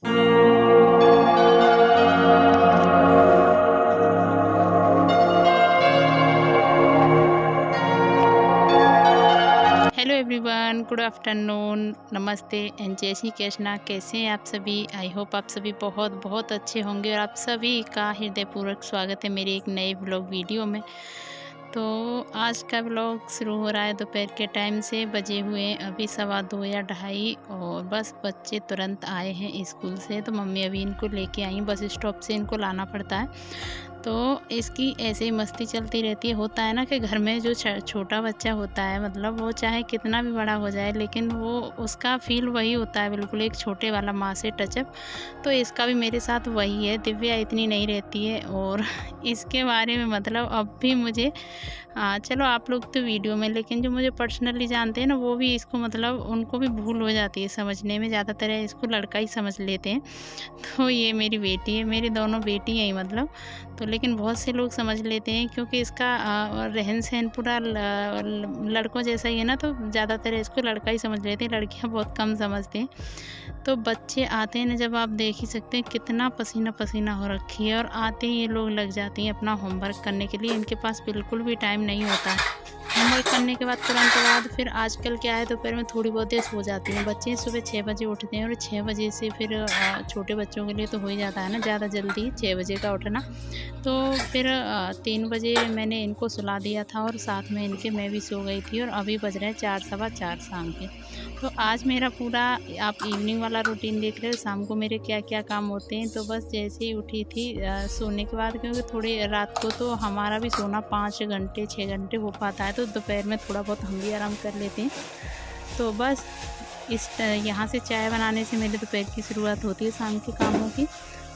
Hello everyone, good afternoon, नमस्ते and जय श्री कृष्णा। कैसे हैं आप सभी? आई होप आप सभी बहुत बहुत अच्छे होंगे और आप सभी का हृदयपूर्वक स्वागत है मेरे एक नए ब्लॉग वीडियो में। तो आज का ब्लॉग शुरू हो रहा है दोपहर के टाइम से। बजे हुए हैं अभी 2:15 या 2:30 और बस बच्चे तुरंत आए हैं स्कूल से। तो मम्मी अभी इनको लेके आई, बस स्टॉप से इनको लाना पड़ता है। तो इसकी ऐसे ही मस्ती चलती रहती है। होता है ना कि घर में जो छोटा बच्चा होता है, मतलब वो चाहे कितना भी बड़ा हो जाए, लेकिन वो उसका फील वही होता है, बिल्कुल एक छोटे वाला माँ से टचअप। तो इसका भी मेरे साथ वही है। दिव्या इतनी नहीं रहती है और इसके बारे में मतलब अब भी मुझे चलो आप लोग तो वीडियो में, लेकिन जो मुझे पर्सनली जानते हैं ना, वो भी इसको मतलब उनको भी भूल हो जाती है समझने में। ज़्यादातर इसको लड़का ही समझ लेते हैं। तो ये मेरी बेटी है, मेरी दोनों बेटी हैं मतलब। तो लेकिन बहुत से लोग समझ लेते हैं क्योंकि इसका रहन सहन पूरा लड़कों जैसा ही है ना, तो ज़्यादातर इसको लड़का ही समझ लेते हैं, लड़कियां बहुत कम समझते हैं। तो बच्चे आते हैं ना, जब आप देख ही सकते हैं कितना पसीना पसीना हो रखी है, और आते ही ये लोग लग जाती हैं अपना होमवर्क करने के लिए। इनके पास बिल्कुल भी टाइम नहीं होता है। होमवर्क करने के बाद तुरंत बाद फिर आजकल क्या है, दोपहर में थोड़ी बहुत देर सो जाती हैं बच्चे। सुबह 6 बजे उठते हैं और 6 बजे से फिर छोटे बच्चों के लिए तो हो ही जाता है ना ज़्यादा जल्दी 6 बजे का उठना। तो फिर 3 बजे मैंने इनको सुला दिया था और साथ में इनके मैं भी सो गई थी, और अभी बज रहे हैं 4 सवा 4 शाम के। तो आज मेरा पूरा आप इवनिंग वाला रूटीन देख रहे हो, शाम को मेरे क्या क्या काम होते हैं। तो बस जैसे ही उठी थी सोने के बाद, क्योंकि थोड़ी रात को तो हमारा भी सोना 5 घंटे 6 घंटे हो पाता है, तो दोपहर में थोड़ा बहुत हम भी आराम कर लेते हैं। तो बस यहाँ से चाय बनाने से मेरे दोपहर की शुरुआत होती है शाम के कामों की।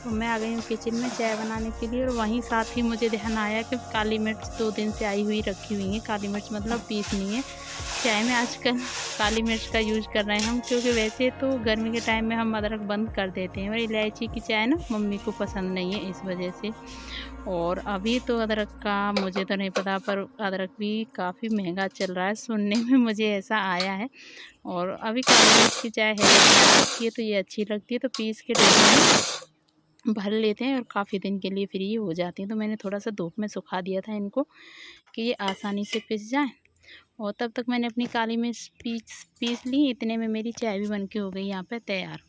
तो मैं आ गई हूँ किचन में चाय बनाने के लिए, और वहीं साथ ही मुझे ध्यान आया कि काली मिर्च 2 दिन से आई हुई रखी हुई है। काली मिर्च मतलब पीसनी है चाय में। आजकल काली मिर्च का यूज़ कर रहे हैं हम, क्योंकि वैसे तो गर्मी के टाइम में हम अदरक बंद कर देते हैं, और इलायची की चाय ना मम्मी को पसंद नहीं है इस वजह से। और अभी तो अदरक का मुझे तो नहीं पता, पर अदरक भी काफ़ी महंगा चल रहा है, सुनने में मुझे ऐसा आया है। और अभी काली मिर्च की चाय है रखी है, तो ये अच्छी लगती है, तो पीस के डेली भर लेते हैं और काफ़ी दिन के लिए फिर ये हो जाती हैं। तो मैंने थोड़ा सा धूप में सुखा दिया था इनको कि ये आसानी से पिस जाए। और तब तक मैंने अपनी काली मिर्च पीस ली। इतने में मेरी चाय भी बन के हो गई यहाँ पे तैयार।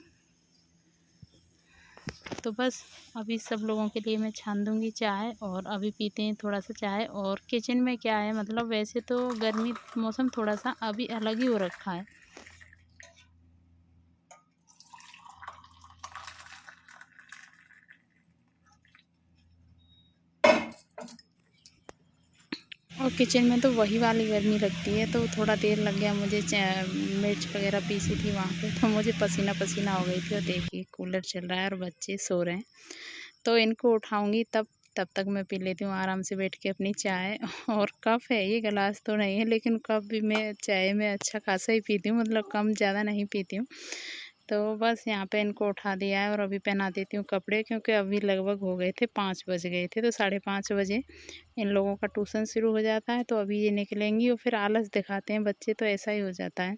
तो बस अभी सब लोगों के लिए मैं छान दूँगी चाय, और अभी पीते हैं थोड़ा सा चाय। और किचन में क्या है, मतलब वैसे तो गर्मी मौसम थोड़ा सा अभी अलग ही हो रखा है। और किचन में तो वही वाली गर्मी लगती है। तो थोड़ा देर लग गया मुझे, मिर्च वगैरह पीसी थी वहाँ पे, तो मुझे पसीना पसीना हो गई थी। और देखिए कूलर चल रहा है और बच्चे सो रहे हैं, तो इनको उठाऊंगी तब तक मैं पी लेती हूँ आराम से बैठ के अपनी चाय। और कप है ये, गिलास तो नहीं है, लेकिन कप भी मैं चाय में अच्छा खासा ही पीती हूँ, मतलब कम ज़्यादा नहीं पीती हूँ। तो बस यहाँ पे इनको उठा दिया है और अभी पहना देती हूँ कपड़े, क्योंकि अभी लगभग हो गए थे 5 बज गए थे। तो 5:30 बजे इन लोगों का ट्यूशन शुरू हो जाता है, तो अभी ये निकलेंगी और फिर आलस दिखाते हैं बच्चे, तो ऐसा ही हो जाता है।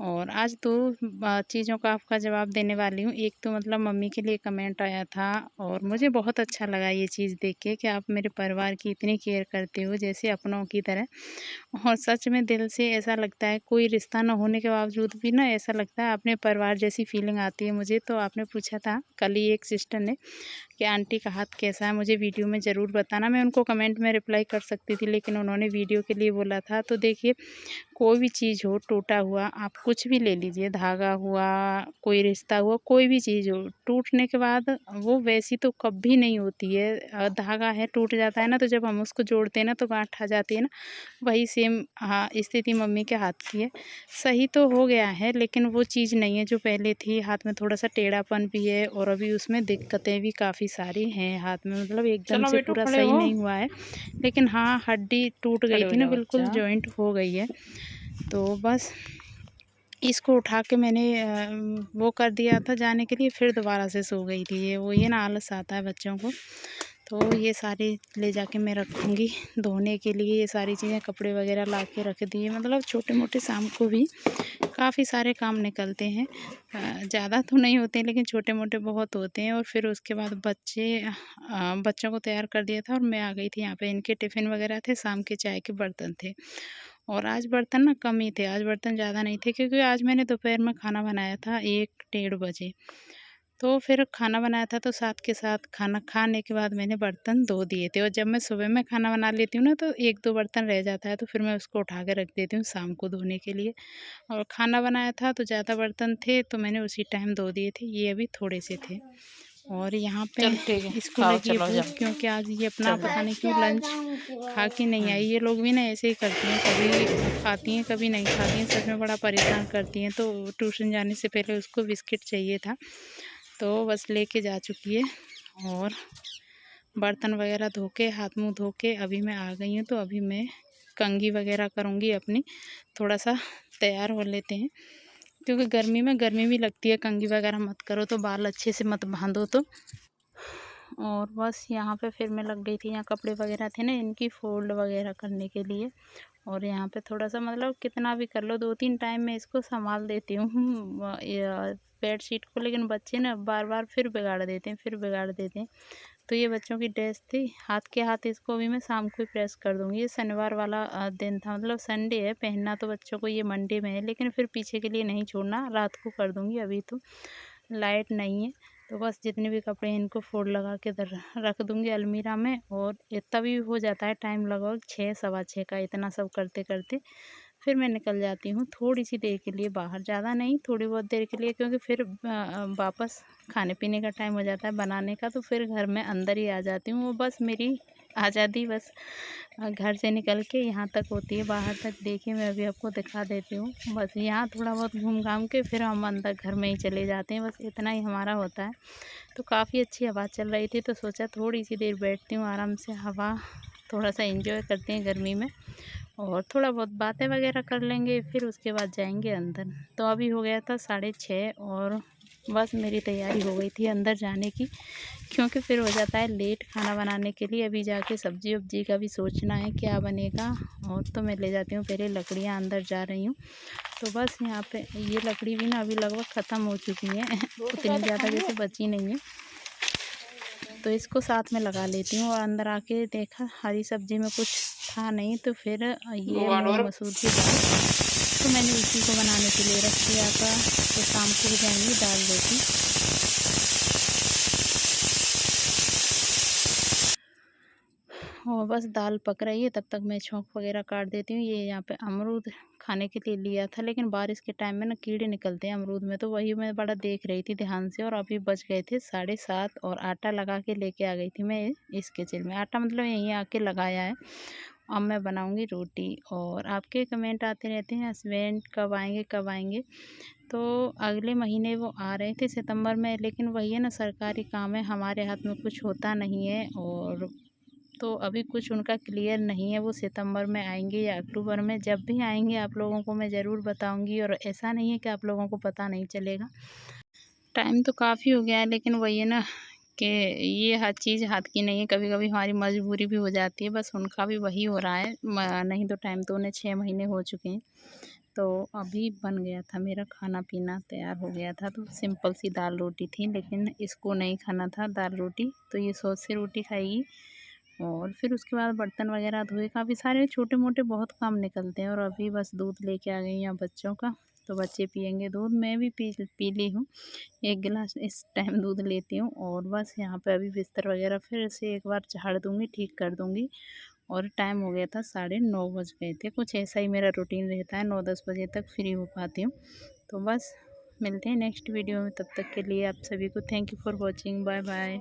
और आज 2 चीज़ों का आपका जवाब देने वाली हूँ। एक तो मतलब मम्मी के लिए कमेंट आया था, और मुझे बहुत अच्छा लगा ये चीज़ देख के कि आप मेरे परिवार की इतनी केयर करते हो जैसे अपनों की तरह। और सच में दिल से ऐसा लगता है, कोई रिश्ता न होने के बावजूद भी ना ऐसा लगता है अपने परिवार जैसी फीलिंग आती है मुझे। तो आपने पूछा था कल ही एक सिस्टर ने कि आंटी का हाथ कैसा है, मुझे वीडियो में ज़रूर बताना। मैं उनको कमेंट में रिप्लाई कर सकती थी, लेकिन उन्होंने वीडियो के लिए बोला था। तो देखिए, कोई भी चीज़ हो, टूटा हुआ आप कुछ भी ले लीजिए, धागा हुआ, कोई रिश्ता हुआ, कोई भी चीज़ हो, टूटने के बाद वो वैसी तो कभी नहीं होती है। धागा है टूट जाता है ना, तो जब हम उसको जोड़ते हैं ना तो गांठ आ जाती है ना, वही सेम हाँ स्थिति मम्मी के हाथ की है। सही तो हो गया है, लेकिन वो चीज़ नहीं है जो पहले थी। हाथ में थोड़ा सा टेढ़ापन भी है, और अभी उसमें दिक्कतें भी काफ़ी सारी हैं हाथ में, मतलब एकदम से पूरा सही नहीं हुआ है। लेकिन हाँ, हड्डी टूट गई थी ना, बिल्कुल जॉइंट हो गई है। तो बस इसको उठा के मैंने वो कर दिया था जाने के लिए, फिर दोबारा से सो गई थी ये। वो ये ना आलस आता है बच्चों को। तो ये सारी ले जाके मैं रखूँगी धोने के लिए। ये सारी चीज़ें कपड़े वगैरह ला के रख दिए, मतलब छोटे मोटे शाम को भी काफ़ी सारे काम निकलते हैं। ज़्यादा तो नहीं होते हैं लेकिन छोटे मोटे बहुत होते हैं। और फिर उसके बाद बच्चों को तैयार कर दिया था और मैं आ गई थी यहाँ पे। इनके टिफ़िन वगैरह थे, शाम के चाय के बर्तन थे। और आज बर्तन ना कम ही थे, आज बर्तन ज़्यादा नहीं थे, क्योंकि आज मैंने दोपहर में खाना बनाया था 1 डेढ़ बजे। तो फिर खाना बनाया था तो साथ के साथ खाना खाने के बाद मैंने बर्तन धो दिए थे। और जब मैं सुबह में खाना बना लेती हूँ ना तो 1-2 बर्तन रह जाता है, तो फिर मैं उसको उठा के रख देती हूँ शाम को धोने के लिए। और खाना बनाया था तो ज़्यादा बर्तन थे तो मैंने उसी टाइम धो दिए थे, ये अभी थोड़े से थे। और यहाँ पे इसको लगी है भूख, क्योंकि आज ये अपना पता नहीं क्यों लंच खा के नहीं आई। ये लोग भी ना ऐसे ही करती हैं, कभी खाती हैं कभी नहीं खाती हैं, सच में बड़ा परेशान करती हैं। तो ट्यूशन जाने से पहले उसको बिस्किट चाहिए था तो बस लेके जा चुकी है। और बर्तन वगैरह धो के, हाथ मुँह धो के अभी मैं आ गई हूँ। तो अभी मैं कंघी वगैरह करूँगी अपनी, थोड़ा सा तैयार हो लेते हैं, क्योंकि गर्मी भी लगती है। कंघी वगैरह मत करो तो बाल अच्छे से मत बांधो तो। और बस यहाँ पे फिर मैं लग गई थी, यहाँ कपड़े वगैरह थे ना इनकी फोल्ड वगैरह करने के लिए। और यहाँ पे थोड़ा सा, मतलब कितना भी कर लो, 2-3 टाइम मैं इसको संभाल देती हूँ बेडशीट को, लेकिन बच्चे ना बार बार फिर बिगाड़ देते हैं। तो ये बच्चों की ड्रेस थी, हाथ के हाथ इसको भी मैं शाम को ही प्रेस कर दूँगी। ये शनिवार वाला दिन था, मतलब संडे है, पहनना तो बच्चों को ये मंडे में है, लेकिन फिर पीछे के लिए नहीं छोड़ना, रात को कर दूँगी। अभी तो लाइट नहीं है तो बस जितने भी कपड़े हैं इनको फोल्ड लगा के रख दूँगी अलमीरा में। और इतना भी हो जाता है टाइम, लगभग 6 सवा 6 का। इतना सब करते करते फिर मैं निकल जाती हूँ थोड़ी सी देर के लिए बाहर, ज़्यादा नहीं, थोड़ी बहुत देर के लिए, क्योंकि फिर वापस खाने पीने का टाइम हो जाता है बनाने का। तो फिर घर में अंदर ही आ जाती हूँ। वो बस मेरी आज़ादी बस घर से निकल के यहाँ तक होती है, बाहर तक। देखिए मैं अभी आपको दिखा देती हूँ। बस यहाँ थोड़ा बहुत घूम घाम के फिर हम अंदर घर में ही चले जाते हैं, बस इतना ही हमारा होता है। तो काफ़ी अच्छी हवा चल रही थी तो सोचा थोड़ी सी देर बैठती हूँ आराम से, हवा थोड़ा सा एंजॉय करते हैं गर्मी में, और थोड़ा बहुत बातें वगैरह कर लेंगे, फिर उसके बाद जाएंगे अंदर। तो अभी हो गया था 6:30 और बस मेरी तैयारी हो गई थी अंदर जाने की, क्योंकि फिर हो जाता है लेट खाना बनाने के लिए। अभी जाके सब्जी वब्जी का भी सोचना है क्या बनेगा। और तो मैं ले जाती हूँ पहले लकड़ियाँ, अंदर जा रही हूँ। तो बस यहाँ पे ये लकड़ी भी ना अभी लगभग ख़त्म हो चुकी है उतनी ज़्यादा जैसे बची नहीं है, तो इसको साथ में लगा लेती हूँ। और अंदर आके देखा हरी सब्जी में कुछ था नहीं, तो फिर ये मूंग मसूर की दाल, तो मैंने इसी को बनाने के लिए रख दिया था। तो शाम को हो जाएंगी दाल रोटी। और बस दाल पक रही है, तब तक मैं छौंक वगैरह काट देती हूँ। ये यहाँ पे अमरूद खाने के लिए लिया था, लेकिन बारिश के टाइम में ना कीड़े निकलते हैं अमरूद में, तो वही मैं बड़ा देख रही थी ध्यान से। और अभी बज गए थे 7:30 और आटा लगा के लेके आ गई थी मैं इस किचन में। आटा मतलब यहीं आके लगाया है। अब मैं बनाऊँगी रोटी। और आपके कमेंट आते रहते हैं हस्बैंड कब आएँगे कब आएँगे। तो अगले महीने वो आ रहे थे सितंबर में, लेकिन वही है ना, सरकारी काम है, हमारे हाथ में कुछ होता नहीं है। और तो अभी कुछ उनका क्लियर नहीं है, वो सितंबर में आएंगे या अक्टूबर में। जब भी आएंगे आप लोगों को मैं ज़रूर बताऊंगी, और ऐसा नहीं है कि आप लोगों को पता नहीं चलेगा। टाइम तो काफ़ी हो गया है, लेकिन वही है ना कि ये हर चीज़ हाथ की नहीं है, कभी कभी हमारी मजबूरी भी हो जाती है। बस उनका भी वही हो रहा है, नहीं तो टाइम तो उन्हें 6 महीने हो चुके हैं। तो अभी बन गया था, मेरा खाना पीना तैयार हो गया था। तो सिंपल सी दाल रोटी थी, लेकिन इसको नहीं खाना था दाल रोटी, तो ये सॉस से रोटी खाएगी। और फिर उसके बाद बर्तन वगैरह धोए, काफ़ी सारे छोटे मोटे बहुत काम निकलते हैं। और अभी बस दूध लेके आ गई यहाँ बच्चों का, तो बच्चे पियेंगे दूध, मैं भी पी ली हूँ 1 गिलास इस टाइम दूध लेती हूँ। और बस यहाँ पे अभी बिस्तर वगैरह फिर से एक बार झाड़ दूँगी, ठीक कर दूँगी। और टाइम हो गया था 9:30 बज गए थे। कुछ ऐसा ही मेरा रूटीन रहता है, 9-10 बजे तक फ्री हो पाती हूँ। तो बस मिलते हैं नेक्स्ट वीडियो में, तब तक के लिए आप सभी को thank you for watching, bye bye.